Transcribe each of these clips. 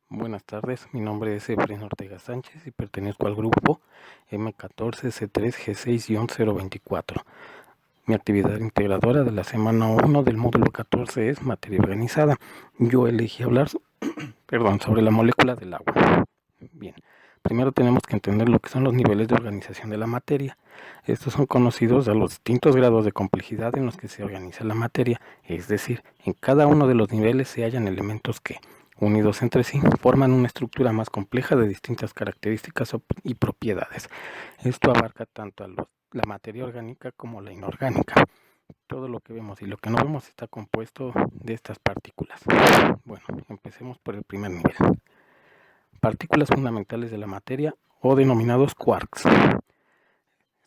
Buenas tardes, mi nombre es Efraín Ortega Sánchez y pertenezco al grupo M14C3G6-024. Mi actividad integradora de la semana 1 del módulo 14 es materia organizada. Yo elegí hablar sobre la molécula del agua. Bien, primero tenemos que entender lo que son los niveles de organización de la materia. Estos son conocidos a los distintos grados de complejidad en los que se organiza la materia, es decir, en cada uno de los niveles se hallan elementos que, unidos entre sí, forman una estructura más compleja de distintas características y propiedades. Esto abarca tanto a la materia orgánica como la inorgánica. Todo lo que vemos y lo que no vemos está compuesto de estas partículas. Bueno, empecemos por el primer nivel. Partículas fundamentales de la materia o denominados quarks.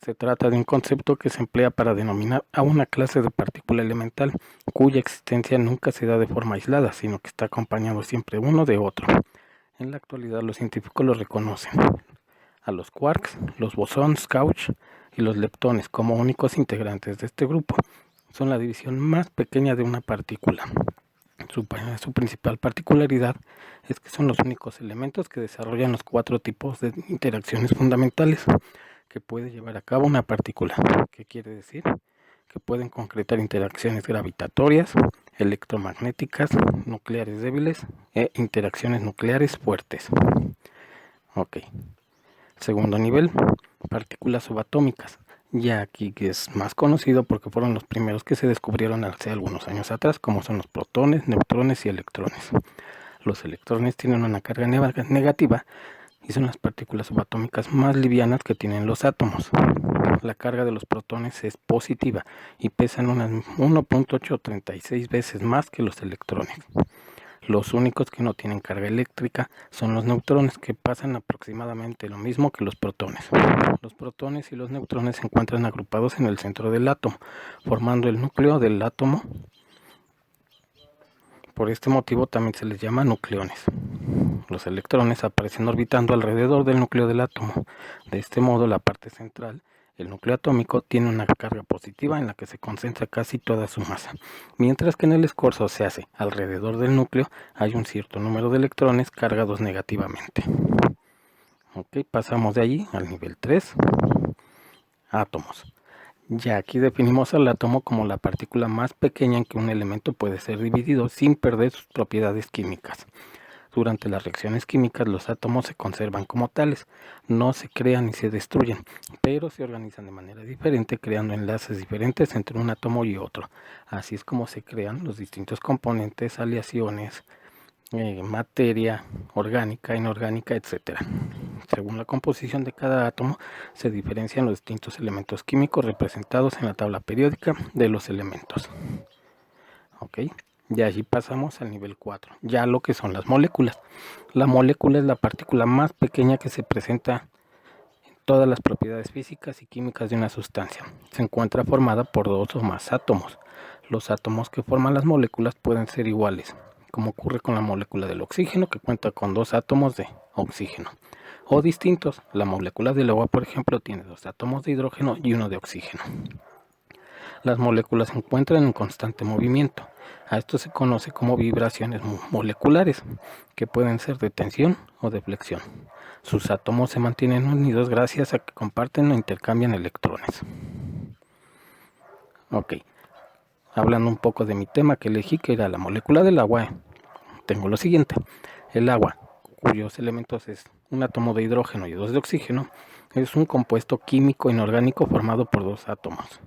Se trata de un concepto que se emplea para denominar a una clase de partícula elemental cuya existencia nunca se da de forma aislada, sino que está acompañado siempre uno de otro. En la actualidad los científicos lo reconocen a los quarks, los bosons Cauchy y los leptones como únicos integrantes de este grupo. Son la división más pequeña de una partícula. Su principal particularidad es que son los únicos elementos que desarrollan los 4 tipos de interacciones fundamentales que puede llevar a cabo una partícula. ¿Qué quiere decir? Que pueden concretar interacciones gravitatorias, electromagnéticas, nucleares débiles e interacciones nucleares fuertes. Ok. Segundo nivel, partículas subatómicas. Ya aquí es más conocido porque fueron los primeros que se descubrieron hace algunos años atrás, como son los protones, neutrones y electrones. Los electrones tienen una carga negativa y son las partículas subatómicas más livianas que tienen los átomos. La carga de los protones es positiva y pesan unas 1.836 veces más que los electrones. Los únicos que no tienen carga eléctrica son los neutrones, que pasan aproximadamente lo mismo que los protones. Los protones y los neutrones se encuentran agrupados en el centro del átomo, formando el núcleo del átomo. Por este motivo también se les llama nucleones. Los electrones aparecen orbitando alrededor del núcleo del átomo. De este modo, la parte central, el núcleo atómico, tiene una carga positiva en la que se concentra casi toda su masa, mientras que en el escorzo se hace alrededor del núcleo hay un cierto número de electrones cargados negativamente. Ok, pasamos de allí al nivel 3, átomos. Ya aquí definimos al átomo como la partícula más pequeña en que un elemento puede ser dividido sin perder sus propiedades químicas. Durante las reacciones químicas los átomos se conservan como tales, no se crean ni se destruyen, pero se organizan de manera diferente creando enlaces diferentes entre un átomo y otro. Así es como se crean los distintos componentes, aleaciones, materia orgánica, inorgánica, etc. Según la composición de cada átomo se diferencian los distintos elementos químicos representados en la tabla periódica de los elementos. ¿Ok? Y allí pasamos al nivel 4, ya lo que son las moléculas. La molécula es la partícula más pequeña que se presenta en todas las propiedades físicas y químicas de una sustancia. Se encuentra formada por 2 o más átomos. Los átomos que forman las moléculas pueden ser iguales, como ocurre con la molécula del oxígeno, que cuenta con 2 átomos de oxígeno. O distintos, la molécula del agua, por ejemplo, tiene 2 átomos de hidrógeno y 1 de oxígeno. Las moléculas se encuentran en constante movimiento. A esto se conoce como vibraciones moleculares, que pueden ser de tensión o de flexión. Sus átomos se mantienen unidos gracias a que comparten o intercambian electrones. Ok, hablando un poco de mi tema que elegí, que era la molécula del agua, tengo lo siguiente. El agua, cuyos elementos es un átomo de hidrógeno y 2 de oxígeno, es un compuesto químico inorgánico formado por 2 átomos.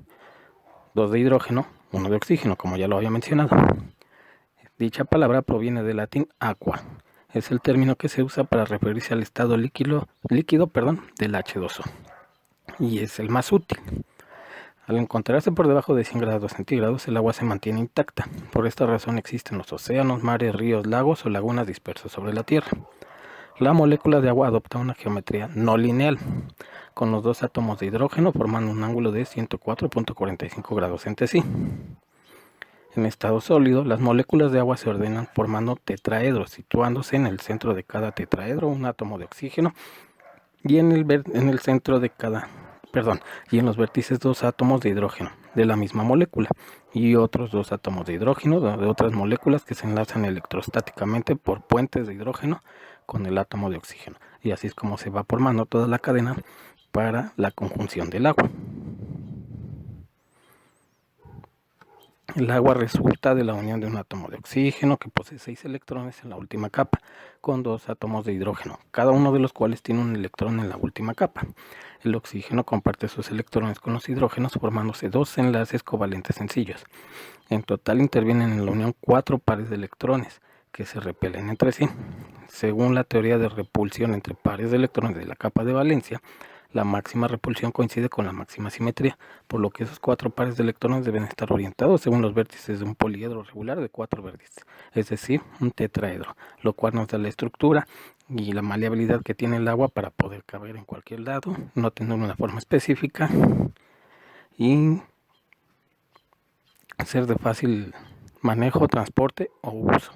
2 de hidrógeno, 1 de oxígeno, como ya lo había mencionado. Dicha palabra proviene del latín aqua. Es el término que se usa para referirse al estado líquido del H2O. Y es el más útil. Al encontrarse por debajo de 100 grados centígrados, el agua se mantiene intacta. Por esta razón existen los océanos, mares, ríos, lagos o lagunas dispersos sobre la Tierra. La molécula de agua adopta una geometría no lineal, con los 2 átomos de hidrógeno formando un ángulo de 104.45 grados entre sí. En estado sólido, las moléculas de agua se ordenan formando tetraedros, situándose en el centro de cada tetraedro un átomo de oxígeno y en los vértices 2 átomos de hidrógeno. de la misma molécula y otros 2 átomos de hidrógeno de otras moléculas que se enlazan electrostáticamente por puentes de hidrógeno con el átomo de oxígeno. Y así es como se va formando toda la cadena para la conjunción del agua. El agua resulta de la unión de un átomo de oxígeno que posee 6 electrones en la última capa, con 2 átomos de hidrógeno, cada uno de los cuales tiene un electrón en la última capa. El oxígeno comparte sus electrones con los hidrógenos, formándose 2 enlaces covalentes sencillos. En total intervienen en la unión 4 pares de electrones que se repelen entre sí. Según la teoría de repulsión entre pares de electrones de la capa de valencia, la máxima repulsión coincide con la máxima simetría, por lo que esos 4 pares de electrones deben estar orientados según los vértices de un poliedro regular de 4 vértices, es decir, un tetraedro, lo cual nos da la estructura y la maleabilidad que tiene el agua para poder caber en cualquier lado, no tener una forma específica y ser de fácil manejo, transporte o uso.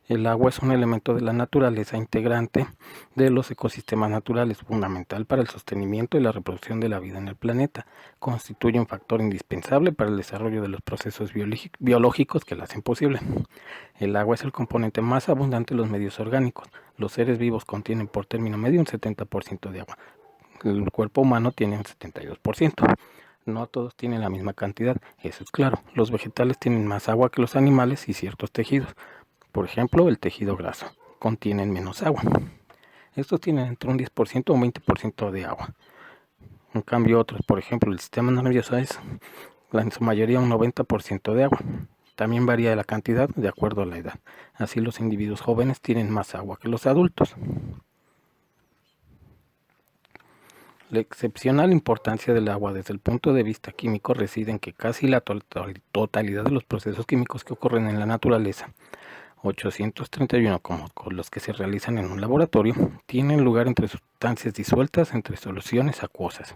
El agua es un elemento de la naturaleza integrante de los ecosistemas naturales, fundamental para el sostenimiento y la reproducción de la vida en el planeta. Constituye un factor indispensable para el desarrollo de los procesos biológicos que la hacen posible. El agua es el componente más abundante de los medios orgánicos. Los seres vivos contienen por término medio un 70% de agua. El cuerpo humano tiene un 72%. No todos tienen la misma cantidad, eso es claro. Los vegetales tienen más agua que los animales y ciertos tejidos. Por ejemplo, el tejido graso contienen menos agua. Estos tienen entre un 10% o un 20% de agua. En cambio otros, por ejemplo, el sistema nervioso es en su mayoría un 90% de agua. También varía la cantidad de acuerdo a la edad. Así los individuos jóvenes tienen más agua que los adultos. La excepcional importancia del agua desde el punto de vista químico reside en que casi la totalidad de los procesos químicos que ocurren en la naturaleza, 831 como con los que se realizan en un laboratorio, tienen lugar entre sustancias disueltas entre soluciones acuosas.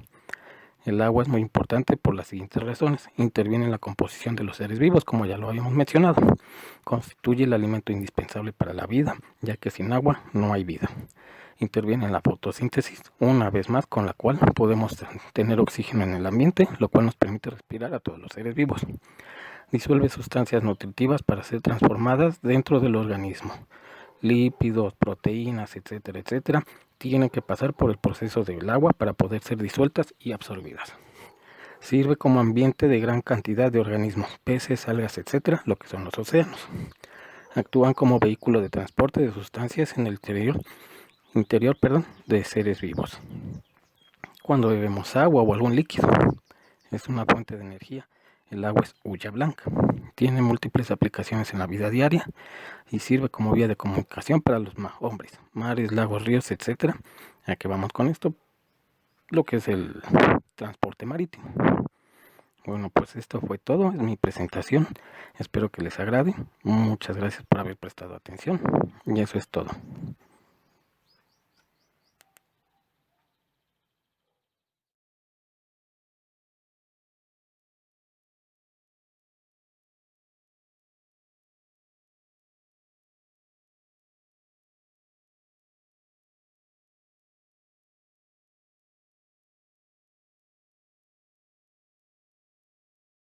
El agua es muy importante por las siguientes razones. Interviene en la composición de los seres vivos, como ya lo habíamos mencionado. Constituye el alimento indispensable para la vida, ya que sin agua no hay vida. Interviene en la fotosíntesis, una vez más, con la cual podemos tener oxígeno en el ambiente, lo cual nos permite respirar a todos los seres vivos. Disuelve sustancias nutritivas para ser transformadas dentro del organismo. Lípidos, proteínas, etcétera, etcétera, tienen que pasar por el proceso del agua para poder ser disueltas y absorbidas. Sirve como ambiente de gran cantidad de organismos, peces, algas, etcétera, lo que son los océanos. Actúan como vehículo de transporte de sustancias en el interior de seres vivos. Cuando bebemos agua o algún líquido, es una fuente de energía. El agua es hulla blanca. Tiene múltiples aplicaciones en la vida diaria y sirve como vía de comunicación para los hombres, mares, lagos, ríos, etcétera. ¿A qué vamos con esto? Lo que es el transporte marítimo. Bueno, pues esto fue todo, es mi presentación. Espero que les agrade. Muchas gracias por haber prestado atención y eso es todo.